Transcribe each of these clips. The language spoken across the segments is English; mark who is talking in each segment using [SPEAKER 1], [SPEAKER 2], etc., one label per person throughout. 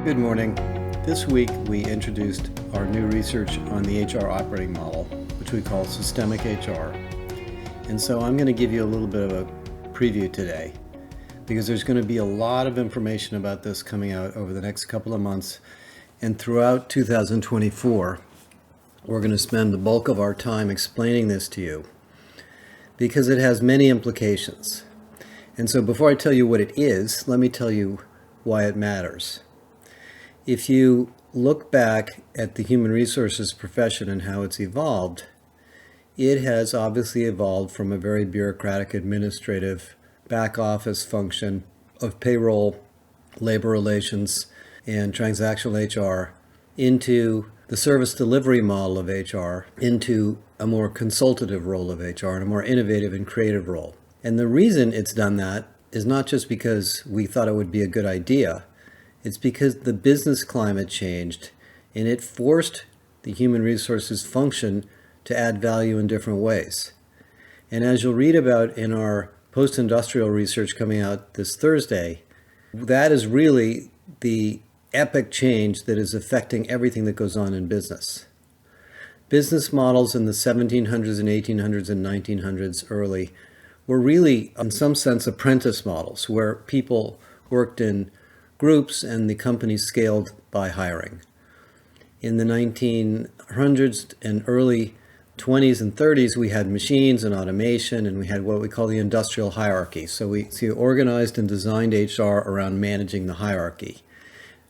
[SPEAKER 1] Good morning. This week we introduced our new research on the HR operating model, which we call systemic HR. And so I'm going to give you a little bit of a preview today, because there's going to be a lot of information about this coming out over the next couple of months. And throughout 2024, we're going to spend the bulk of our time explaining this to you, because it has many implications. And so before I tell you what it is, let me tell you why it matters. If you look back at the human resources profession and how it's evolved, it has obviously evolved from a very bureaucratic, administrative, back office function of payroll, labor relations, and transactional HR into the service delivery model of HR, into a more consultative role of HR and a more innovative and creative role. And the reason it's done that is not just because we thought it would be a good idea. It's because the business climate changed and it forced the human resources function to add value in different ways. And as you'll read about in our post-industrial research coming out this Thursday, that is really the epic change that is affecting everything that goes on in business. Business models in the 1700s and 1800s and 1900s early were really, in some sense, apprentice models where people worked in groups and the company scaled by hiring. In the 1900s and early 20s and 30s, we had machines and automation, and we had what we call the industrial hierarchy. So we organized and designed HR around managing the hierarchy,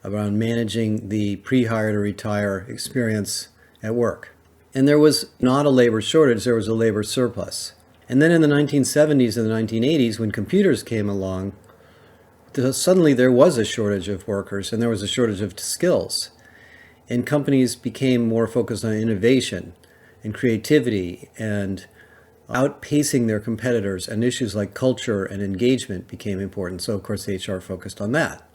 [SPEAKER 1] around managing the pre-hire to retire experience at work. And there was not a labor shortage, there was a labor surplus. And then in the 1970s and the 1980s, when computers came along, suddenly there was a shortage of workers and there was a shortage of skills. And companies became more focused on innovation and creativity and outpacing their competitors, and issues like culture and engagement became important. So of course HR focused on that,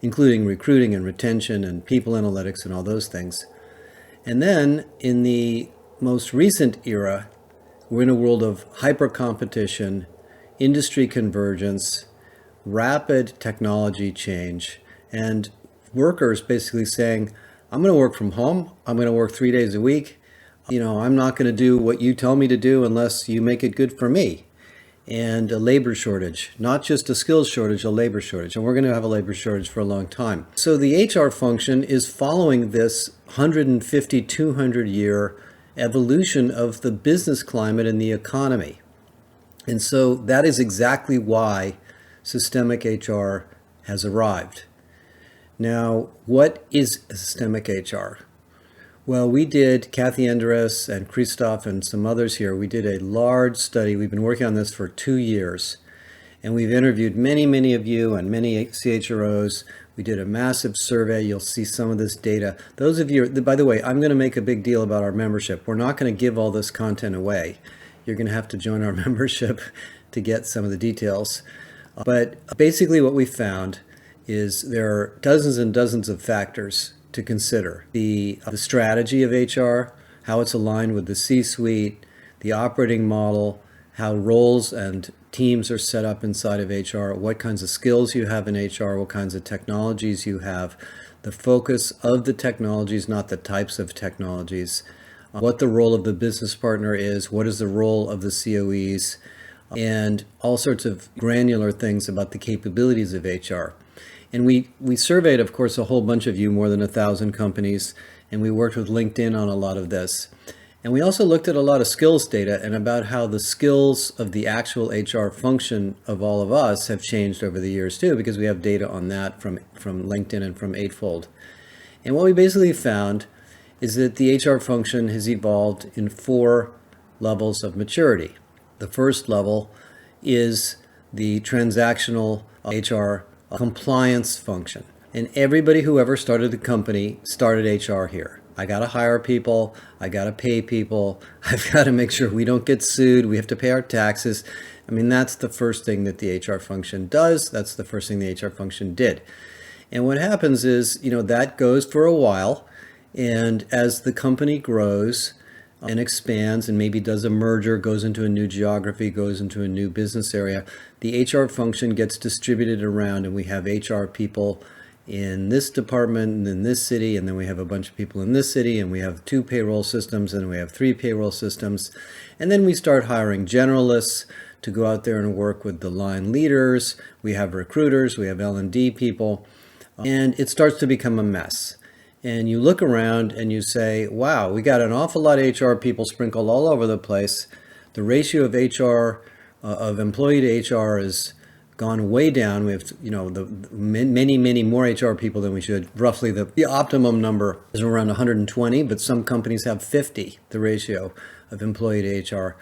[SPEAKER 1] including recruiting and retention and people analytics and all those things. And then in the most recent era, we're in a world of hyper competition, industry convergence, rapid technology change, and workers basically saying, I'm going to work from home. I'm going to work 3 days a week. I'm not going to do what you tell me to do unless you make it good for me. And a labor shortage, not just a skills shortage, a labor shortage. And we're going to have a labor shortage for a long time. So the HR function is following this 150, 200 year evolution of the business climate and the economy. And so that is exactly why systemic HR has arrived. Now, what is systemic HR? Well, Kathy Enderes and Christoph and some others here, we did a large study. We've been working on this for 2 years, and we've interviewed many of you and many CHROs. We did a massive survey. You'll see some of this data. Those of you, by the way, I'm going to make a big deal about our membership. We're not going to give all this content away. You're going to have to join our membership to get some of the details. But basically what we found is there are dozens and dozens of factors to consider. The strategy of HR, how it's aligned with the C-suite, the operating model, how roles and teams are set up inside of HR, what kinds of skills you have in HR, what kinds of technologies you have, the focus of the technologies, not the types of technologies, what the role of the business partner is, what is the role of the COEs, and all sorts of granular things about the capabilities of HR. And we surveyed, of course, a whole bunch of you, more than 1,000 companies, and we worked with LinkedIn on a lot of this. And we also looked at a lot of skills data and about how the skills of the actual HR function of all of us have changed over the years too, because we have data on that from LinkedIn and from Eightfold. And what we basically found is that the HR function has evolved in 4 levels of maturity. The first level is the transactional HR compliance function. And everybody who ever started a company started HR here. I got to hire people. I got to pay people. I've got to make sure we don't get sued. We have to pay our taxes. I mean, that's the first thing that the HR function does. That's the first thing the HR function did. And what happens is, that goes for a while. And as the company grows, and expands and maybe does a merger, goes into a new geography, goes into a new business area, the HR function gets distributed around, and we have HR people in this department and in this city, and then we have a bunch of people in this city, and we have 2 payroll systems, and we have 3 payroll systems. And then we start hiring generalists to go out there and work with the line leaders. We have recruiters, we have L&D people, and it starts to become a mess. And you look around and you say, wow, we got an awful lot of HR people sprinkled all over the place. The ratio of HR, of employee to HR is gone way down. We have, many more HR people than we should. Roughly the optimum number is around 120, but some companies have 50, the ratio of employee to HR.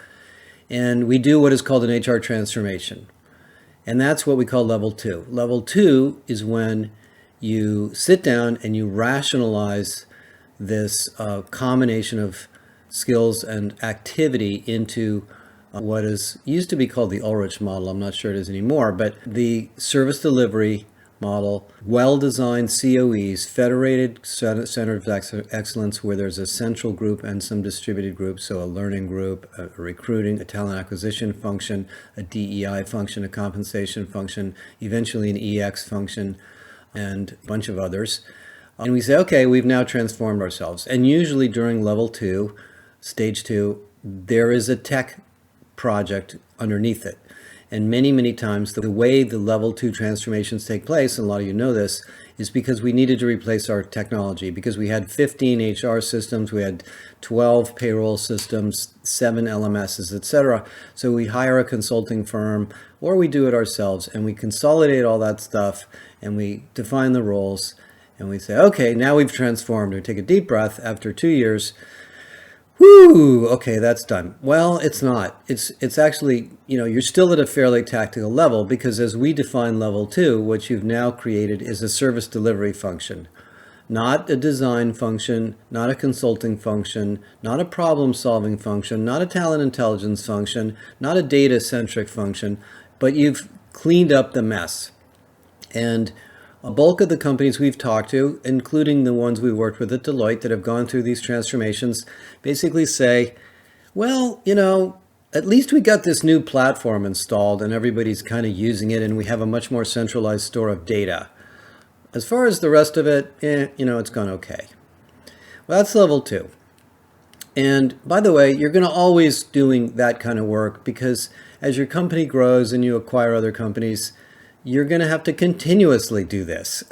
[SPEAKER 1] And we do what is called an HR transformation. And that's what we call level 2. Level 2 is when you sit down and you rationalize this combination of skills and activity into what is used to be called the Ulrich model. I'm not sure it is anymore, but the service delivery model, well-designed COEs, federated centers of excellence, where there's a central group and some distributed groups, so a learning group, a recruiting, a talent acquisition function, a DEI function, a compensation function, eventually an EX function, and a bunch of others. And we say, okay, we've now transformed ourselves. And usually during level 2, stage 2, there is a tech project underneath it. And many times the way the level 2 transformations take place, and a lot of you know this, is because we needed to replace our technology, because we had 15 HR systems, we had 12 payroll systems, 7 LMSs, etc. So we hire a consulting firm, or we do it ourselves, and we consolidate all that stuff, and we define the roles, and we say, okay, now we've transformed. We take a deep breath after 2 years. Whoo, okay, that's done. Well, it's not. It's actually, you're still at a fairly tactical level, because as we define level 2, what you've now created is a service delivery function, not a design function, not a consulting function, not a problem-solving function, not a talent intelligence function, not a data-centric function, but you've cleaned up the mess. And a bulk of the companies we've talked to, including the ones we worked with at Deloitte that have gone through these transformations, basically say, well, at least we got this new platform installed and everybody's kind of using it, and we have a much more centralized store of data. As far as the rest of it, it's gone okay. Well, that's level 2. And by the way, you're going to always doing that kind of work, because as your company grows and you acquire other companies, you're going to have to continuously do this.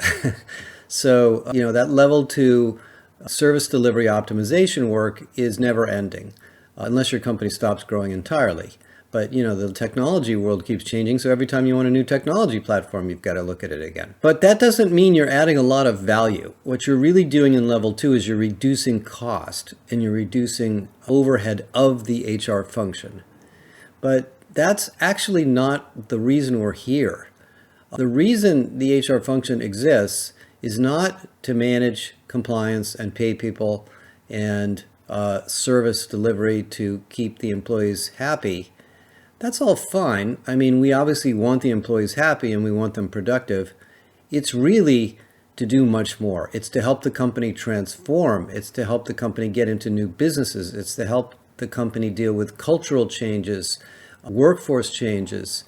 [SPEAKER 1] So, that level 2 service delivery optimization work is never ending, unless your company stops growing entirely. But, the technology world keeps changing, so every time you want a new technology platform, you've got to look at it again. But that doesn't mean you're adding a lot of value. What you're really doing in level 2 is you're reducing cost, and you're reducing overhead of the HR function. But that's actually not the reason we're here. The reason the HR function exists is not to manage compliance and pay people and service delivery to keep the employees happy. That's all fine. I mean, we obviously want the employees happy and we want them productive. It's really to do much more. It's to help the company transform. It's to help the company get into new businesses. It's to help the company deal with cultural changes, workforce changes,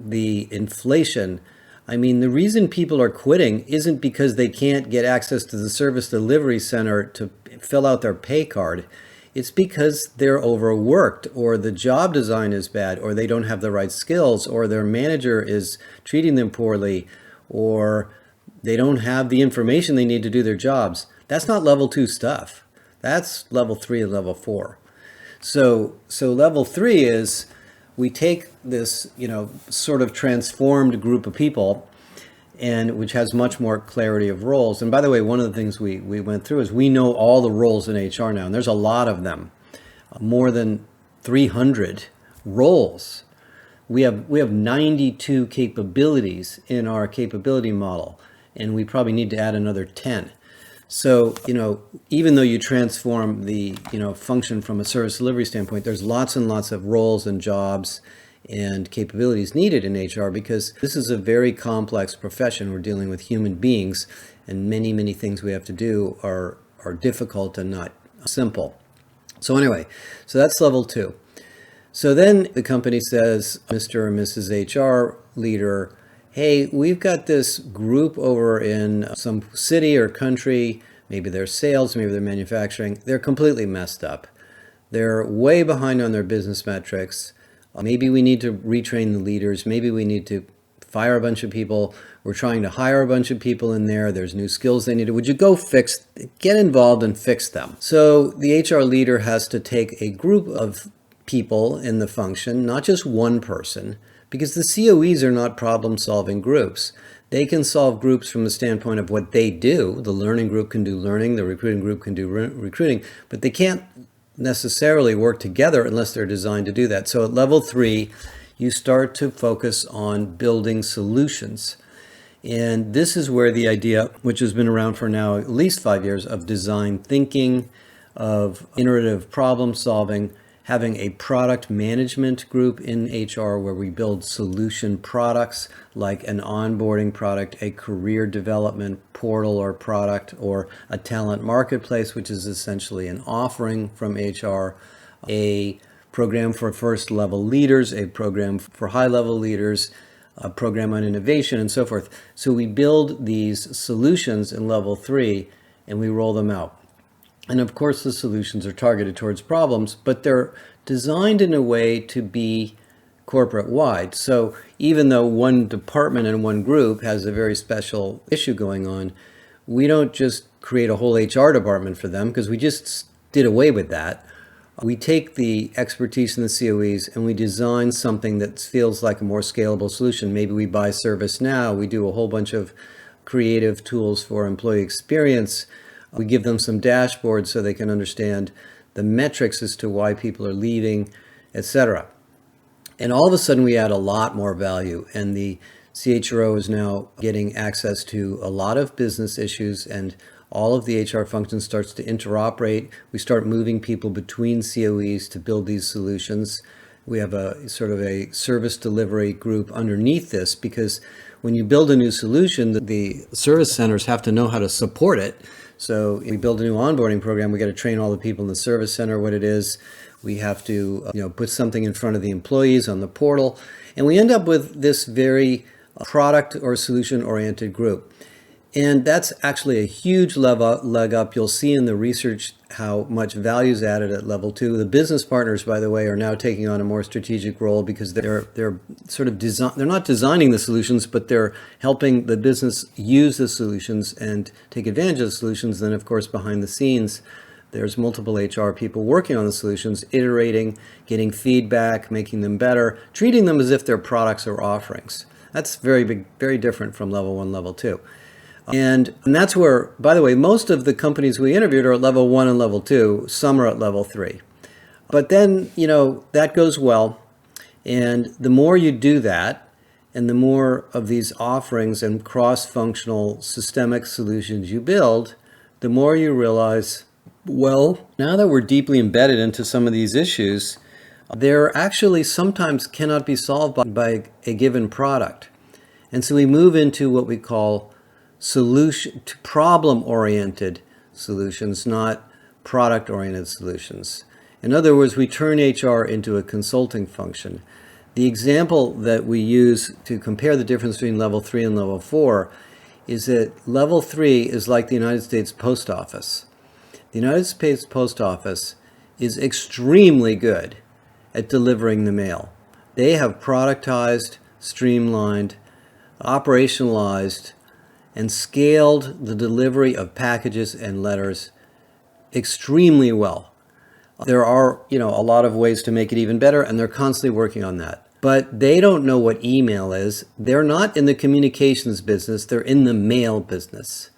[SPEAKER 1] the inflation. I mean, the reason people are quitting isn't because they can't get access to the service delivery center to fill out their pay card. It's because they're overworked, or the job design is bad, or they don't have the right skills, or their manager is treating them poorly, or they don't have the information they need to do their jobs. That's not level 2 stuff. That's level 3 and level 4. So level 3 is, we take this, sort of transformed group of people, and which has much more clarity of roles. And by the way, one of the things we went through is we know all the roles in HR now, and there's a lot of them, more than 300 roles. We have 92 capabilities in our capability model, and we probably need to add another 10. So, even though you transform the, function from a service delivery standpoint, there's lots and lots of roles and jobs and capabilities needed in HR, because this is a very complex profession. We're dealing with human beings, and many things we have to do are difficult and not simple. So anyway, so that's level 2. So then the company says, Mr. or Mrs. HR leader, hey, we've got this group over in some city or country, maybe they're sales, maybe they're manufacturing, they're completely messed up. They're way behind on their business metrics. Maybe we need to retrain the leaders. Maybe we need to fire a bunch of people. We're trying to hire a bunch of people in there. There's new skills they need. Would you go get involved and fix them? So the HR leader has to take a group of people in the function, not just one person, because the COEs are not problem-solving groups. They can solve groups from the standpoint of what they do. The learning group can do learning, the recruiting group can do recruiting, but they can't necessarily work together unless they're designed to do that. So at level 3, you start to focus on building solutions. And this is where the idea, which has been around for now at least 5 years, of design thinking, of iterative problem solving, having a product management group in HR where we build solution products like an onboarding product, a career development portal or product, or a talent marketplace, which is essentially an offering from HR, a program for first level leaders, a program for high level leaders, a program on innovation, and so forth. So we build these solutions in level 3 and we roll them out. And of course, the solutions are targeted towards problems, but they're designed in a way to be corporate-wide. So even though one department and one group has a very special issue going on, we don't just create a whole HR department for them, because we just did away with that. We take the expertise in the COEs and we design something that feels like a more scalable solution. Maybe we buy ServiceNow, we do a whole bunch of creative tools for employee experience. We give them some dashboards so they can understand the metrics as to why people are leaving, etc. And all of a sudden we add a lot more value, and the CHRO is now getting access to a lot of business issues, and all of the HR function starts to interoperate. We start moving people between COEs to build these solutions. We have a sort of a service delivery group underneath this, because when you build a new solution, the service centers have to know how to support it. So if we build a new onboarding program, we got to train all the people in the service center what it is. We have to put something in front of the employees on the portal. And we end up with this very product or solution oriented group. And that's actually a huge leg up. You'll see in the research how much value is added at level 2. The business partners, by the way, are now taking on a more strategic role, because they're sort of they're not designing the solutions, but they're helping the business use the solutions and take advantage of the solutions. Then, of course, behind the scenes, there's multiple HR people working on the solutions, iterating, getting feedback, making them better, treating them as if they're products or offerings. That's very different from level 1, level 2. And that's where, by the way, most of the companies we interviewed are at level 1 and level 2. Some are at level 3. But then, that goes well. And the more you do that, and the more of these offerings and cross-functional systemic solutions you build, the more you realize, well, now that we're deeply embedded into some of these issues, they're actually sometimes cannot be solved by a given product. And so we move into what we call problem-oriented solutions, not product-oriented solutions. In other words, we turn HR into a consulting function. The example that we use to compare the difference between level 3 and level 4 is that level 3 is like the United States Post Office. The United States Post Office is extremely good at delivering the mail. They have productized, streamlined, operationalized, and scaled the delivery of packages and letters extremely well. There are, a lot of ways to make it even better, and they're constantly working on that. But they don't know what email is. They're not in the communications business. They're in the mail business.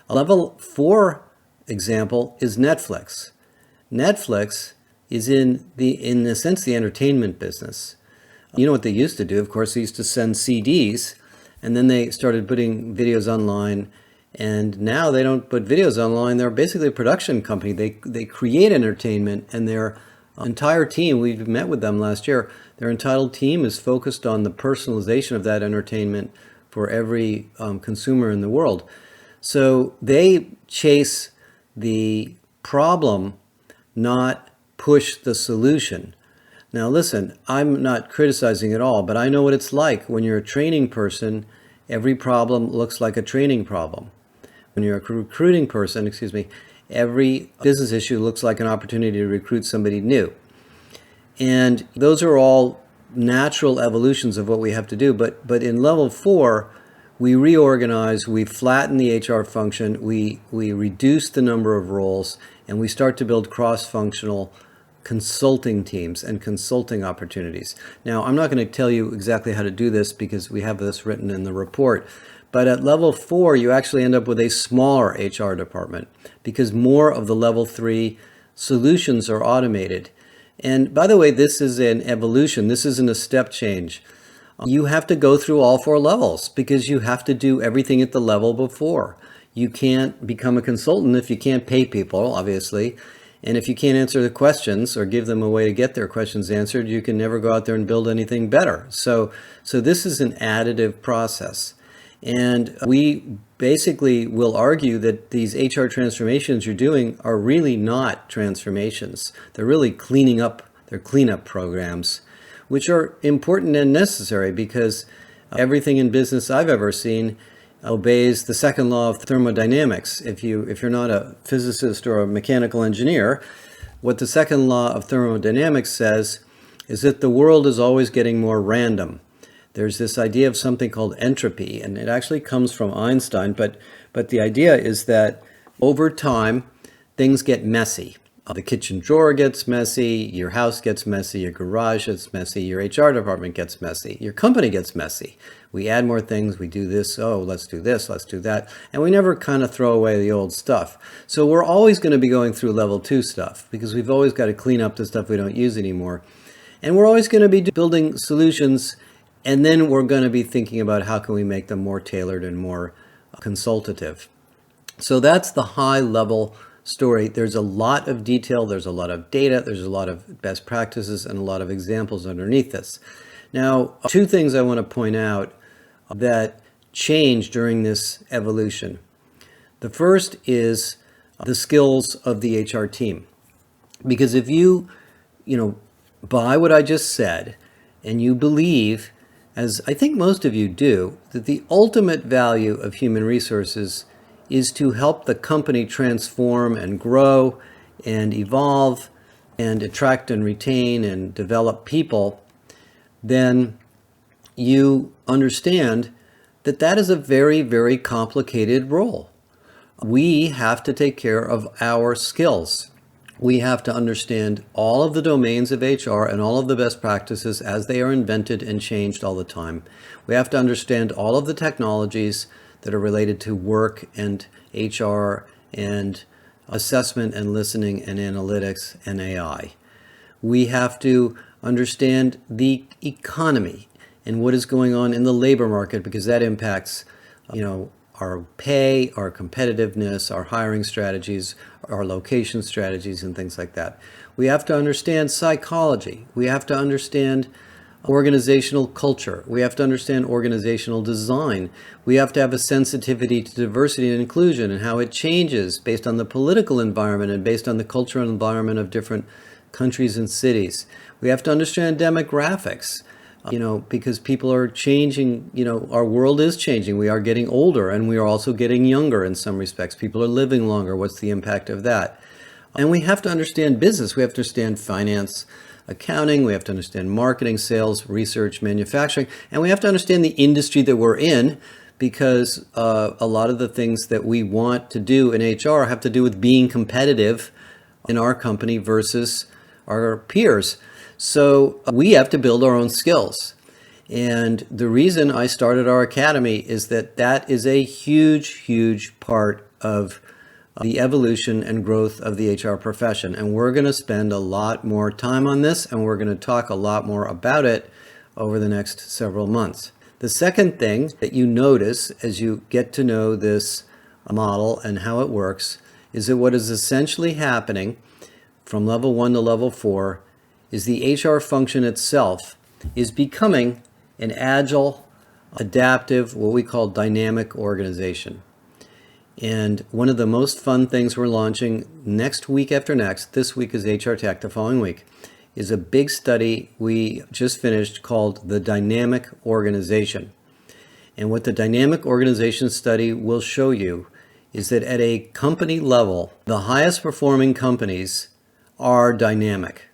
[SPEAKER 1] A level 4 example is Netflix. Netflix is in a sense, the entertainment business. You know what they used to do? Of course, they used to send CDs. And then they started putting videos online, and now they don't put videos online. They're basically a production company. They create entertainment, and their entire team, we met with them last year, their entire team is focused on the personalization of that entertainment for every consumer in the world. So they chase the problem, not push the solution. Now listen, I'm not criticizing at all, but I know what it's like. When you're a training person, every problem looks like a training problem. When you're a recruiting person, every business issue looks like an opportunity to recruit somebody new. And those are all natural evolutions of what we have to do. But in level 4, we reorganize, we flatten the HR function, we reduce the number of roles, and we start to build cross-functional consulting teams and consulting opportunities. Now, I'm not going to tell you exactly how to do this because we have this written in the report. But at level 4, you actually end up with a smaller HR department because more of the level 3 solutions are automated. And by the way, this is an evolution. This isn't a step change. You have to go through all 4 levels because you have to do everything at the level before. You can't become a consultant if you can't pay people, obviously. And if you can't answer the questions or give them a way to get their questions answered, you can never go out there and build anything better. So this is an additive process. And we basically will argue that these HR transformations you're doing are really not transformations. They're really cleanup programs, which are important and necessary because everything in business I've ever seen obeys the second law of thermodynamics. If you're not a physicist or a mechanical engineer, what the second law of thermodynamics says is that the world is always getting more random. There's this idea of something called entropy, and it actually comes from Einstein, but the idea is that over time, things get messy. The kitchen drawer gets messy, your house gets messy, your garage gets messy, your HR department gets messy, your company gets messy. We add more things, we do this, oh, let's do this, let's do that, and we never kind of throw away the old stuff. So we're always going to be going through level 2 stuff because we've always got to clean up the stuff we don't use anymore. And we're always going to be building solutions, and then we're going to be thinking about how can we make them more tailored and more consultative. So that's the high level story. There's a lot of detail, there's a lot of data, there's a lot of best practices and a lot of examples underneath this. Now, 2 things I want to point out that change during this evolution. The first is the skills of the HR team. Because if you buy what I just said and you believe, as I think most of you do, that the ultimate value of human resources is to help the company transform and grow and evolve and attract and retain and develop people, then you understand that that is a very, very complicated role. We have to take care of our skills. We have to understand all of the domains of HR and all of the best practices as they are invented and changed all the time. We have to understand all of the technologies that are related to work and HR and assessment and listening and analytics and AI. We have to understand the economy and what is going on in the labor market because that impacts, our pay, our competitiveness, our hiring strategies, our location strategies, and things like that. We have to understand psychology. We have to understand organizational culture. We have to understand organizational design. We have to have a sensitivity to diversity and inclusion and how it changes based on the political environment and based on the cultural environment of different countries and cities. We have to understand demographics, because people are changing, our world is changing. We are getting older and we are also getting younger in some respects. People are living longer. What's the impact of that? And we have to understand business. We have to understand finance, accounting, we have to understand marketing, sales, research, manufacturing, and we have to understand the industry that we're in because a lot of the things that we want to do in HR have to do with being competitive in our company versus our peers. So we have to build our own skills. And the reason I started our academy is that is a huge, huge part of the evolution and growth of the HR profession. And we're going to spend a lot more time on this, and we're going to talk a lot more about it over the next several months. The second thing that you notice as you get to know this model and how it works is that what is essentially happening from level 1 to level 4 is the HR function itself is becoming an agile, adaptive, what we call dynamic organization. And one of the most fun things we're launching next week after next, this week is HR Tech, the following week, is a big study we just finished called the Dynamic Organization. And what the Dynamic Organization study will show you is that at a company level, the highest performing companies are dynamic.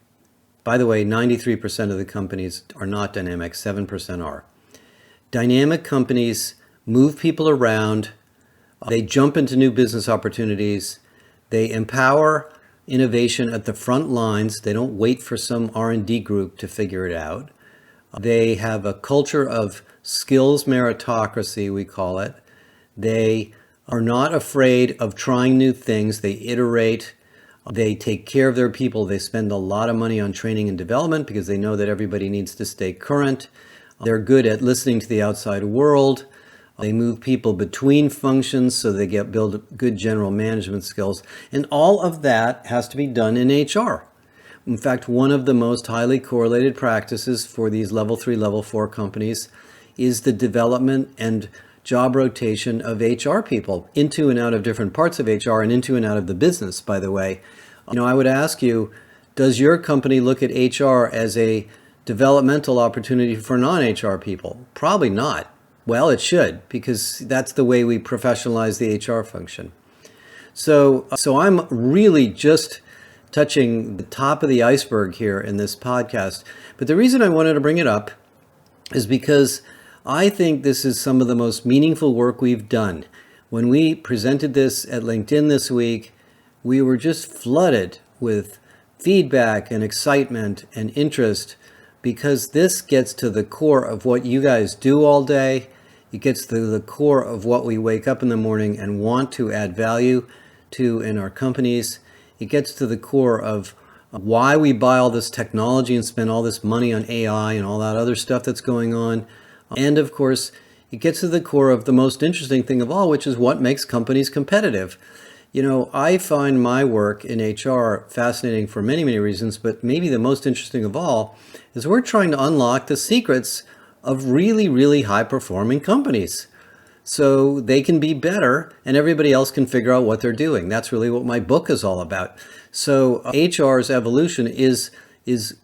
[SPEAKER 1] By the way, 93% of the companies are not dynamic, 7% are. Dynamic companies move people around, they jump into new business opportunities, they empower innovation at the front lines, they don't wait for some R&D group to figure it out. They have a culture of skills meritocracy, we call it. They are not afraid of trying new things, they iterate. They take care of their people. They spend a lot of money on training and development because they know that everybody needs to stay current. They're good at listening to the outside world. They move people between functions so they build good general management skills. And all of that has to be done in HR. In fact, one of the most highly correlated practices for these level 3, level 4 companies is the development and job rotation of HR people into and out of different parts of HR and into and out of the business, by the way. I would ask you, does your company look at HR as a developmental opportunity for non-HR people? Probably not. Well, it should, because that's the way we professionalize the HR function. So I'm really just touching the top of the iceberg here in this podcast. But the reason I wanted to bring it up is because I think this is some of the most meaningful work we've done. When we presented this at LinkedIn this week, we were just flooded with feedback and excitement and interest because this gets to the core of what you guys do all day. It gets to the core of what we wake up in the morning and want to add value to in our companies. It gets to the core of why we buy all this technology and spend all this money on AI and all that other stuff that's going on. And of course, it gets to the core of the most interesting thing of all, which is what makes companies competitive. I find my work in HR fascinating for many, many reasons, but maybe the most interesting of all is we're trying to unlock the secrets of really, really high-performing companies so they can be better and everybody else can figure out what they're doing. That's really what my book is all about. So HR's evolution is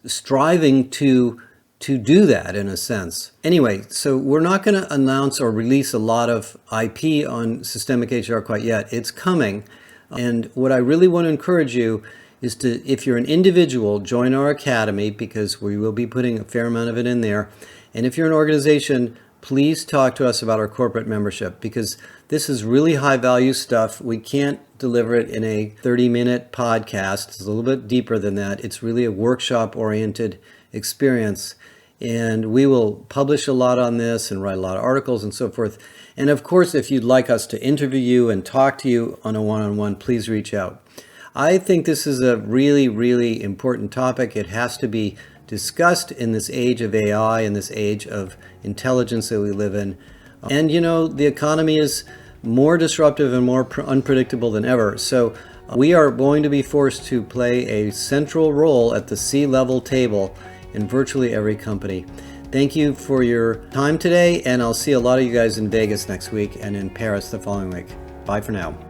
[SPEAKER 1] striving to do that in a sense. Anyway, so we're not going to announce or release a lot of IP on systemic HR quite yet. It's coming. And what I really want to encourage you is to, if you're an individual, join our academy because we will be putting a fair amount of it in there. And if you're an organization, please talk to us about our corporate membership because this is really high value stuff. We can't deliver it in a 30-minute podcast. It's a little bit deeper than that. It's really a workshop-oriented experience. And we will publish a lot on this and write a lot of articles and so forth. And of course, if you'd like us to interview you and talk to you on a one-on-one, please reach out. I think this is a really, really important topic. It has to be discussed in this age of AI and this age of intelligence that we live in. And the economy is more disruptive and more unpredictable than ever. So we are going to be forced to play a central role at the C-level table in virtually every company. Thank you for your time today, and I'll see a lot of you guys in Vegas next week and in Paris the following week. Bye for now.